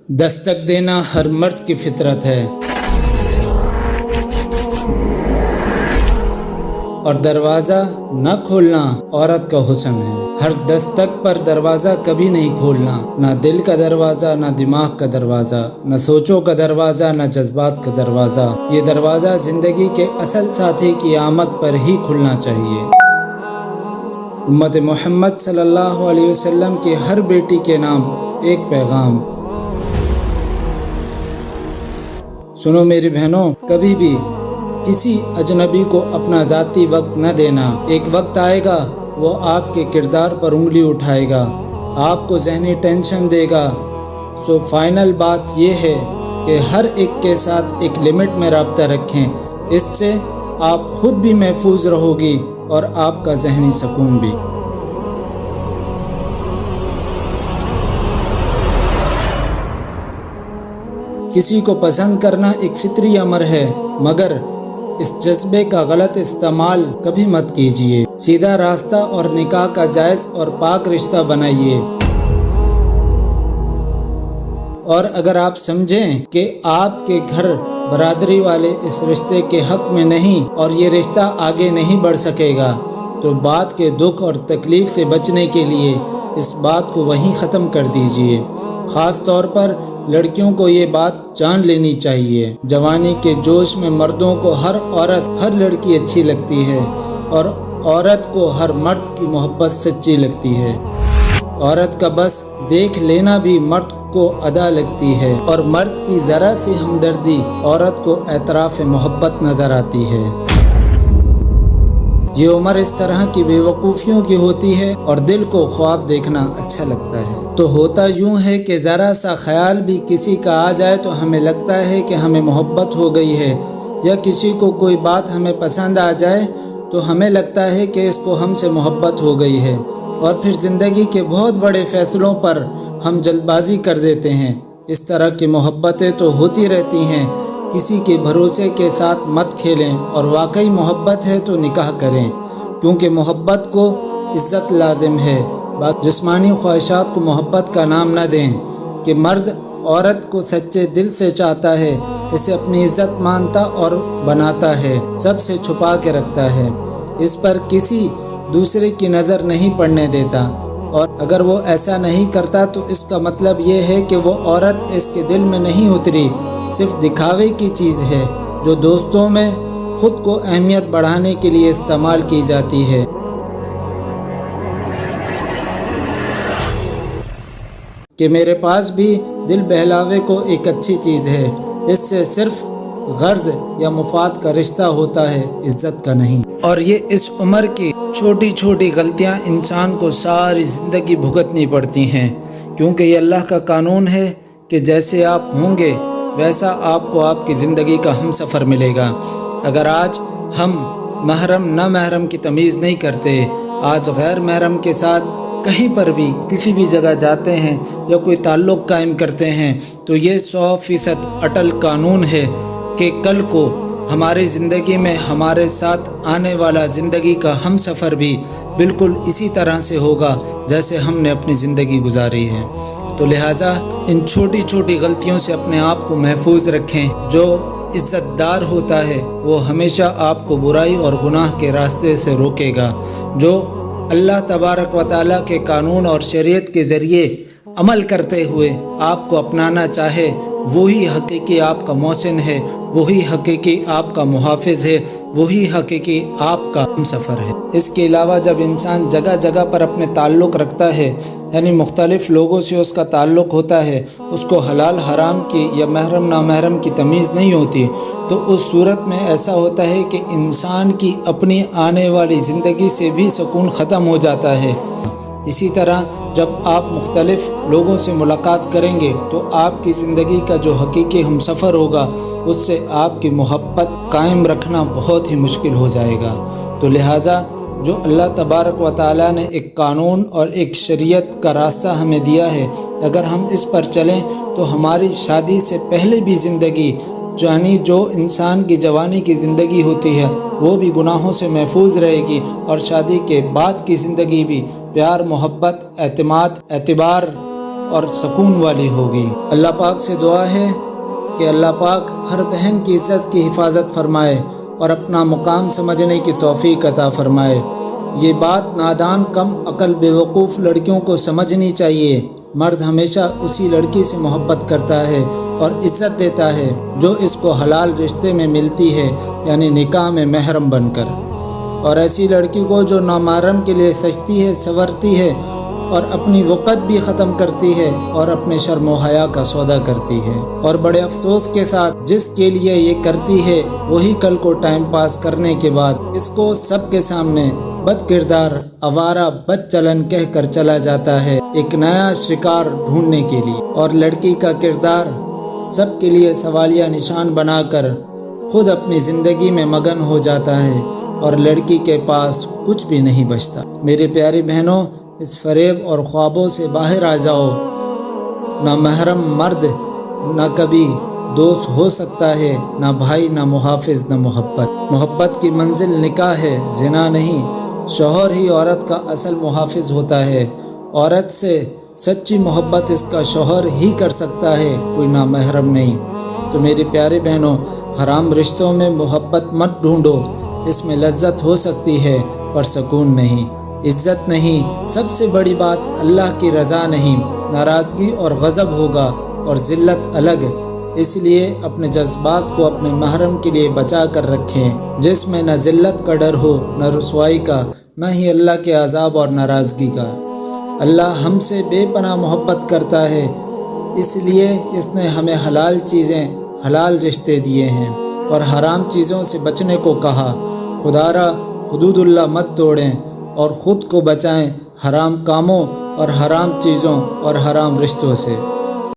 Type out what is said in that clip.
دستک دینا ہر مرد کی فطرت ہے اور دروازہ نہ کھولنا عورت کا حسن ہے۔ ہر دستک پر دروازہ کبھی نہیں کھولنا، نہ دل کا دروازہ، نہ دماغ کا دروازہ، نہ سوچوں کا دروازہ، نہ جذبات کا دروازہ۔ یہ دروازہ زندگی کے اصل ساتھی کی آمد پر ہی کھلنا چاہیے۔ امت محمد صلی اللہ علیہ وسلم کی ہر بیٹی کے نام ایک پیغام۔ سنو میری بہنوں، کبھی بھی کسی اجنبی کو اپنا ذاتی وقت نہ دینا۔ ایک وقت آئے گا وہ آپ کے کردار پر انگلی اٹھائے گا، آپ کو ذہنی ٹینشن دے گا۔ سو فائنل بات یہ ہے کہ ہر ایک کے ساتھ ایک لمٹ میں رابطہ رکھیں، اس سے آپ خود بھی محفوظ رہو گی اور آپ کا ذہنی سکون بھی۔ کسی کو پسند کرنا ایک فطری امر ہے، مگر اس جذبے کا غلط استعمال کبھی مت کیجیے۔ سیدھا راستہ اور نکاح کا جائز اور پاک رشتہ بنائیے۔ اور اگر آپ سمجھیں کہ آپ کے گھر برادری والے اس رشتے کے حق میں نہیں اور یہ رشتہ آگے نہیں بڑھ سکے گا، تو بات کے دکھ اور تکلیف سے بچنے کے لیے اس بات کو وہیں ختم کر دیجیے۔ خاص طور پر لڑکیوں کو یہ بات جان لینی چاہیے۔ جوانی کے جوش میں مردوں کو ہر عورت، ہر لڑکی اچھی لگتی ہے، اور عورت کو ہر مرد کی محبت سچی لگتی ہے۔ عورت کا بس دیکھ لینا بھی مرد کو ادا لگتی ہے، اور مرد کی ذرا سی ہمدردی عورت کو اعتراف محبت نظر آتی ہے۔ یہ عمر اس طرح کی بے وقوفیوں کی ہوتی ہے اور دل کو خواب دیکھنا اچھا لگتا ہے۔ تو ہوتا یوں ہے کہ ذرا سا خیال بھی کسی کا آ جائے تو ہمیں لگتا ہے کہ ہمیں محبت ہو گئی ہے، یا کسی کو کوئی بات ہمیں پسند آ جائے تو ہمیں لگتا ہے کہ اس کو ہم سے محبت ہو گئی ہے، اور پھر زندگی کے بہت بڑے فیصلوں پر ہم جلد بازی کر دیتے ہیں۔ اس طرح کی محبتیں تو ہوتی رہتی ہیں، کسی کے بھروسے کے ساتھ مت کھیلیں، اور واقعی محبت ہے تو نکاح کریں، کیونکہ محبت کو عزت لازم ہے۔ جسمانی خواہشات کو محبت کا نام نہ دیں کہ مرد عورت کو سچے دل سے چاہتا ہے، اسے اپنی عزت مانتا اور بناتا ہے، سب سے چھپا کے رکھتا ہے، اس پر کسی دوسرے کی نظر نہیں پڑنے دیتا، اور اگر وہ ایسا نہیں کرتا تو اس کا مطلب یہ ہے کہ وہ عورت اس کے دل میں نہیں اتری، صرف دکھاوے کی چیز ہے جو دوستوں میں خود کو اہمیت بڑھانے کے لیے استعمال کی جاتی ہے۔ کہ میرے پاس بھی دل بہلاوے کو ایک اچھی چیز ہے، اس سے صرف غرض یا مفاد کا رشتہ ہوتا ہے، عزت کا نہیں۔ اور یہ اس عمر کی چھوٹی چھوٹی غلطیاں انسان کو ساری زندگی بھگتنی پڑتی ہیں، کیونکہ یہ اللہ کا قانون ہے کہ جیسے آپ ہوں گے ویسا آپ کو آپ کی زندگی کا ہم سفر ملے گا۔ اگر آج ہم محرم نہ محرم کی تمیز نہیں کرتے، آج غیر محرم کے ساتھ کہیں پر بھی کسی بھی جگہ جاتے ہیں یا کوئی تعلق قائم کرتے ہیں، تو یہ 100% اٹل قانون ہے کہ کل کو ہماری زندگی میں ہمارے ساتھ آنے والا زندگی کا ہم سفر بھی بالکل اسی طرح سے ہوگا جیسے ہم نے اپنی زندگی گزاری ہے۔ تو لہٰذا ان چھوٹی چھوٹی غلطیوں سے اپنے آپ کو محفوظ رکھیں۔ جو عزت دار ہوتا ہے وہ ہمیشہ آپ کو برائی اور گناہ کے راستے سے روکے گا۔ جو اللہ تبارک و تعالیٰ کے قانون اور شریعت کے ذریعے عمل کرتے ہوئے آپ کو اپنانا چاہے، وہی حقیقی آپ کا محسن ہے، وہی حقیقی آپ کا محافظ ہے، وہی حقیقی آپ کا ہم سفر ہے۔ اس کے علاوہ جب انسان جگہ جگہ پر اپنے تعلق رکھتا ہے، یعنی مختلف لوگوں سے اس کا تعلق ہوتا ہے، اس کو حلال حرام کی یا محرم نامحرم کی تمیز نہیں ہوتی، تو اس صورت میں ایسا ہوتا ہے کہ انسان کی اپنی آنے والی زندگی سے بھی سکون ختم ہو جاتا ہے۔ اسی طرح جب آپ مختلف لوگوں سے ملاقات کریں گے تو آپ کی زندگی کا جو حقیقی ہم سفر ہوگا اس سے آپ کی محبت قائم رکھنا بہت ہی مشکل ہو جائے گا۔ تو لہٰذا جو اللہ تبارک و تعالیٰ نے ایک قانون اور ایک شریعت کا راستہ ہمیں دیا ہے، اگر ہم اس پر چلیں تو ہماری شادی سے پہلے بھی زندگی، یعنی جو انسان کی جوانی کی زندگی ہوتی ہے، وہ بھی گناہوں سے محفوظ رہے گی، اور شادی کے بعد کی زندگی بھی پیار، محبت، اعتماد، اعتبار اور سکون والی ہوگی۔ اللہ پاک سے دعا ہے کہ اللہ پاک ہر بہن کی عزت کی حفاظت فرمائے اور اپنا مقام سمجھنے کی توفیق عطا فرمائے۔ یہ بات نادان، کم عقل، بیوقوف لڑکیوں کو سمجھنی چاہیے۔ مرد ہمیشہ اسی لڑکی سے محبت کرتا ہے اور عزت دیتا ہے جو اس کو حلال رشتے میں ملتی ہے، یعنی نکاح میں محرم بن کر، اور ایسی لڑکی کو جو نامحرم کے لیے سجتی ہے، سنورتی ہے اور اپنی وقت بھی ختم کرتی ہے اور اپنے شرم و حیا کا سودا کرتی ہے، اور بڑے افسوس کے ساتھ جس کے لیے یہ کرتی ہے وہی کل کو ٹائم پاس کرنے کے بعد اس کو سب کے سامنے بد کردار، آوارہ، بد چلن کہہ کر چلا جاتا ہے ایک نیا شکار ڈھونڈنے کے لیے، اور لڑکی کا کردار سب کے لیے سوالیہ نشان بنا کر خود اپنی زندگی میں مگن ہو جاتا ہے اور لڑکی کے پاس کچھ بھی نہیں بچتا۔ میرے پیاری بہنوں، اس فریب اور خوابوں سے باہر آ جاؤ۔ نہ محرم مرد نہ کبھی دوست ہو سکتا ہے، نہ بھائی، نہ محافظ، نہ محبت۔ محبت کی منزل نکاح ہے، زنا نہیں۔ شوہر ہی عورت کا اصل محافظ ہوتا ہے۔ عورت سے سچی محبت اس کا شوہر ہی کر سکتا ہے، کوئی نامحرم نہیں۔ تو میری پیاری بہنوں، حرام رشتوں میں محبت مت ڈھونڈو، اس میں لذت ہو سکتی ہے پر سکون نہیں، عزت نہیں، سب سے بڑی بات اللہ کی رضا نہیں، ناراضگی اور غضب ہوگا اور ذلت الگ۔ اس لیے اپنے جذبات کو اپنے محرم کے لیے بچا کر رکھیں، جس میں نہ ذلت کا ڈر ہو، نہ رسوائی کا، نہ ہی اللہ کے عذاب اور ناراضگی کا۔ اللہ ہم سے بے پناہ محبت کرتا ہے، اس لیے اس نے ہمیں حلال چیزیں، حلال رشتے دیے ہیں اور حرام چیزوں سے بچنے کو کہا۔ خدارا حدود اللہ مت توڑیں اور خود کو بچائیں حرام کاموں اور حرام چیزوں اور حرام رشتوں سے۔